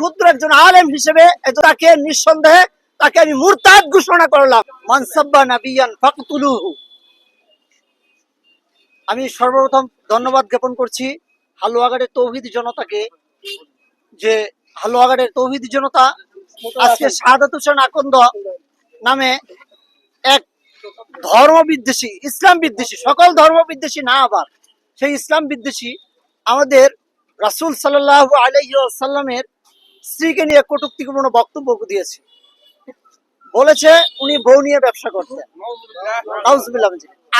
ক্ষুদ্র একজন আলেম হিসেবে তাকে নিঃসন্দেহে তাকে আমি মুরতাদ ঘোষণা করলাম। মান সাব্বা নাবিয়ান ফাকতুলুহু। আমি সর্বপ্রথম ধন্যবাদ জ্ঞাপন করছি হালুয়াঘাটের তৌহিদি জনতাকে, যে হালুয়াঘাটের তৌহিদি জনতা আজকে শাহাদাত হোসেন আকন্দ নামে এক ধর্ম বিদ্বেষী, ইসলাম বিদ্বেষী, সকল ধর্ম বিদ্বেষী না, আবার সেই ইসলাম বিদ্বেষী আমাদের রাসূল সাল্লাল্লাহু আলাইহি ওয়াসাল্লামের স্ত্রীকে নিয়ে কটূক্তিপূর্ণ বক্তব্য দিয়েছে। বলেছে উনি বউ নিয়ে ব্যবসা করতেন। নাউজুবিল্লাহ।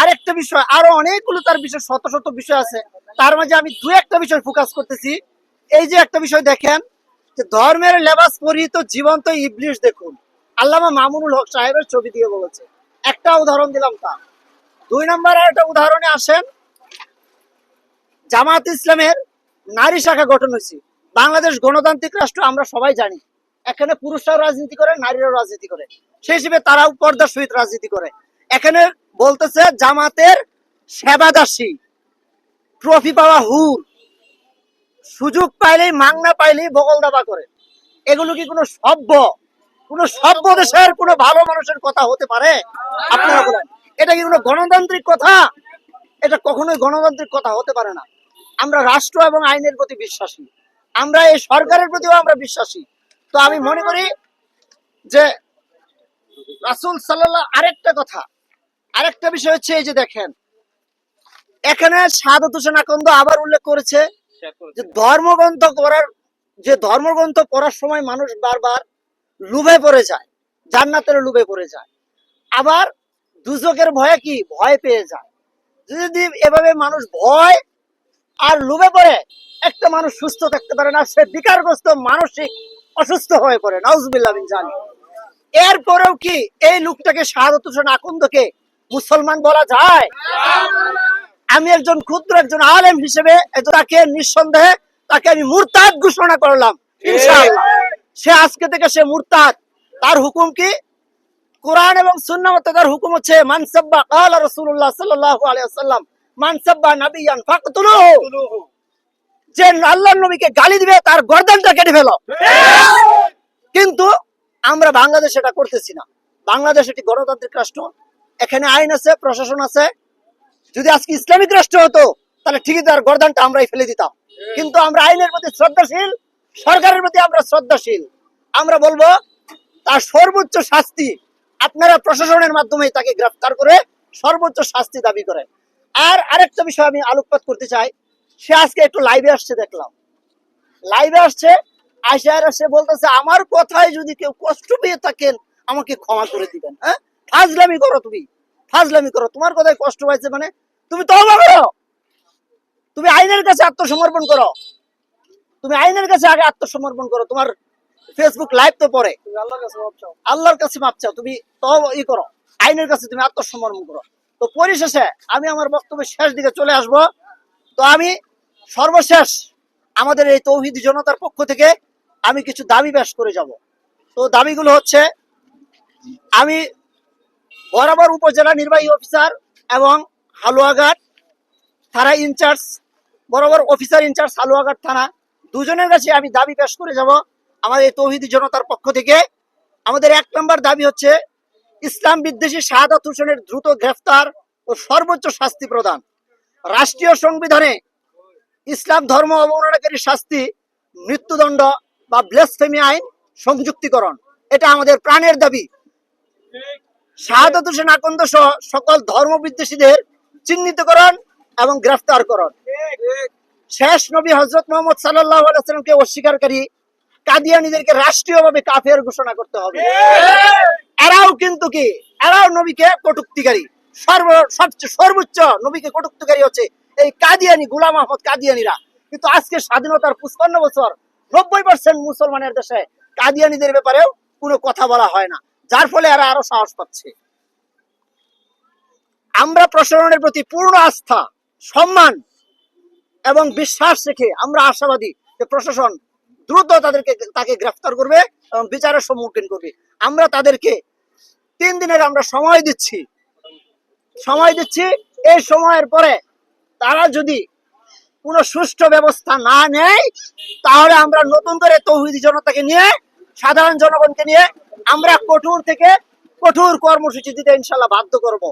আরেকটা বিষয়, আরো অনেকগুলো তার বিষয়, শত শত বিষয় আছে, তার মাঝে আমি দু একটা বিষয় ফোকাস করতেছি। এই যে একটা বিষয় দেখেন, যে ধর্মের লেবাস পরিহিত জীবন্ত ইবলিশ দেখুন, আল্লামা মামুনুল হক সাহেবের ছবি দিয়ে বলেছে। একটা উদাহরণ দিলাম। তার দুই নম্বর একটা উদাহরণে আসেন, জামাত ইসলামের নারী শাখা গঠন হয়েছে। বাংলাদেশ গণতান্ত্রিক রাষ্ট্র, আমরা সবাই জানি, এখানে পুরুষরাও রাজনীতি করে, নারীরাও রাজনীতি করে, সেই হিসেবে তারাও পর্দার সহিত রাজনীতি করে। এখানে বলতেছে জামাতের সেবাদাসী, ট্রফি পাওয়া হুর, সুযোগ পাইলেই মাংনা পাইলেই বগল দাবা করে। এগুলো কি কোনো সভ্য দেশের কোনো ভালো মানুষের কথা হতে পারে? আপনারা বলেন, এটা কি কোনো গণতান্ত্রিক কথা? এটা কখনোই গণতান্ত্রিক কথা হতে পারে না। আমরা রাষ্ট্র এবং আইনের প্রতি বিশ্বাসী, আমরা এই সরকারের প্রতিও আমরা বিশ্বাসী। তো আমি মনে করি যে রাসূল সাল্লাল্লাহু, আরেকটা বিষয় হচ্ছে, এই যে দেখেন এখানে শাহাদাত হোসেন আকন্দ আবার উল্লেখ করেছে যে ধর্মগ্রন্থ পড়ার সময় মানুষ বারবার লোভে পড়ে যায়, জান্নাতের লোভে পড়ে যায়, আবার দুজকের ভয়ে কি ভয় পেয়ে যায়। যদি এভাবে মানুষ ভয় আর লোভে পড়ে, একটা মানুষ সুস্থ থাকতে পারে না, সে বিকারগ্রস্ত মানসিক অসুস্থ হয়ে পড়ে। নাউজুবিল্লাহ মিন জালিক। এরপরেও কি এই লোকটাকে শাহাদাত হোসেন আকন্দকে মুসলমান বলা যায়? আমি একজন ক্ষুদ্র একজন আলেম হিসেবে তাকে নিঃসন্দেহে তাকে আমি মুরতাদ ঘোষণা করলাম, ইনশাআল্লাহ। সে আজকে থেকে সে মুরতাদ। তার হুকুম কি? কোরআন এবং সুন্নাহ মতে তার হুকুম হচ্ছে মান সাব্বা ক্বালা রাসূলুল্লাহ সাল্লাল্লাহু আলাইহি ওয়াসাল্লাম মান সাব্বা নাবিয়ান ফাকতুলুহু। যে আল্লাহর নবীকে গালি দিবে তার গর্দানটা কেটে ফেলো। কিন্তু আমরা বাংলাদেশে এটা করতেছি না। বাংলাদেশ একটি গণতান্ত্রিক রাষ্ট্র, এখানে আইন আছে, প্রশাসন আছে। যদি আজকে ইসলামিক রাষ্ট্র হতো তাহলে ঠিকই তার গর্দানটা আমরাই ফেলে দিতাম। কিন্তু আমরা আইনের প্রতি শ্রদ্ধাশীল, সরকারের প্রতি আমরা শ্রদ্ধাশীল। আমরা বলবো তার সর্বোচ্চ শাস্তি, আপনারা প্রশাসনের মাধ্যমে তাকে গ্রেফতার করে সর্বোচ্চ শাস্তি দাবি করেন। আর আরেকটা বিষয় আমি আলোকপাত করতে চাই, সে আজকে একটু লাইভে আসছে, দেখলাম লাইভে আসছে, আয়সার সে বলতেছে আমার কথায় যদি কেউ কষ্ট পেয়ে থাকেন আমাকে ক্ষমা করে দিবেন। হ্যাঁ, ফাজলামি করো, তুমি ফাজলামি করো, তোমার কথায় কষ্ট পাইছে মানে তুমি তওবা করো, তুমি আইনের কাছে আত্মসমর্পণ করো, তুমি আইনের কাছে আগে আত্মসমর্পণ করো। তোমার ফেসবুক লাইভ তো পরে আল্লাহর কাছে মাপ চাও, তুমি করো, আইনের কাছে তুমি আত্মসমর্পণ করো। তো পরিশেষে আমি আমার বক্তব্যের শেষ দিকে চলে আসব। তো আমি সর্বশেষ আমাদের এই তৌহিদি জনতার পক্ষ থেকে আমি কিছু দাবি পেশ করে যাব। তো দাবিগুলো হচ্ছে, আমি বরাবর উপজেলা নির্বাহী অফিসার এবং হালুয়াঘাট থানা ইনচার্জ, বরাবর অফিসার ইনচার্জ হালুয়াঘাট থানা, দুজনের কাছে আমি দাবি পেশ করে যাব আমাদের এই তৌহিদি জনতার পক্ষ থেকে। আমাদের এক নম্বর দাবি হচ্ছে ইসলাম বিদ্বেষী শাহাদাত হোসেনের দ্রুত গ্রেফতার ও সর্বোচ্চ শাস্তি প্রদান। রাষ্ট্রীয় সংবিধানে ইসলাম ধর্ম অবমাননাকারী শাস্তি মৃত্যুদণ্ড বা ব্লাসফেমি আইন সংযুক্তিকরণ, এটা আমাদের প্রাণের দাবি। শাহাদাত হোসেন আকন্দ সহ সকল ধর্ম বিদ্বেষীদের চিহ্নিতকরণ এবং গ্রেফতারকরণ। শেষ নবী হযরত মুহাম্মদ সাল্লাল্লাহু আলাইহি ওয়াসাল্লামকে অস্বীকারী কাদিয়ানীদেরকে রাষ্ট্রীয়ভাবে কাফের ঘোষণা করতে হবে। এরাও নবীকে কটূক্তিকারী, সর্বোচ্চ নবীকে কটূক্তিকারী হচ্ছে এই কাদিয়ানী, গোলাম আহমদ কাদিয়ানীরা। কিন্তু আজকে স্বাধীনতার 55 বছর 90% মুসলমানের দেশে কাদিয়ানীদের ব্যাপারেও কোনো কথা বলা হয় না, যার ফলে এরা আরো সাহস পাচ্ছে। আমরা প্রশাসনের প্রতি পূর্ণ আস্থা, সম্মান এবং বিশ্বাস রেখে আমরা আশাবাদী যে প্রশাসন দ্রুত তাকে গ্রেফতার করবে এবং বিচারের সম্মুখীন করবে। আমরা তাদেরকে 3 দিনের আমরা সময় দিচ্ছি। এই সময়ের পরে তারা যদি কোনো সুষ্ঠু ব্যবস্থা না নেয়, তাহলে আমরা নতুন করে তৌহিদি জনতাকে নিয়ে, সাধারণ জনগণকে নিয়ে আমরা কঠোর থেকে কঠোর কর্মসূচি দিতে ইনশাল্লাহ বাধ্য করব।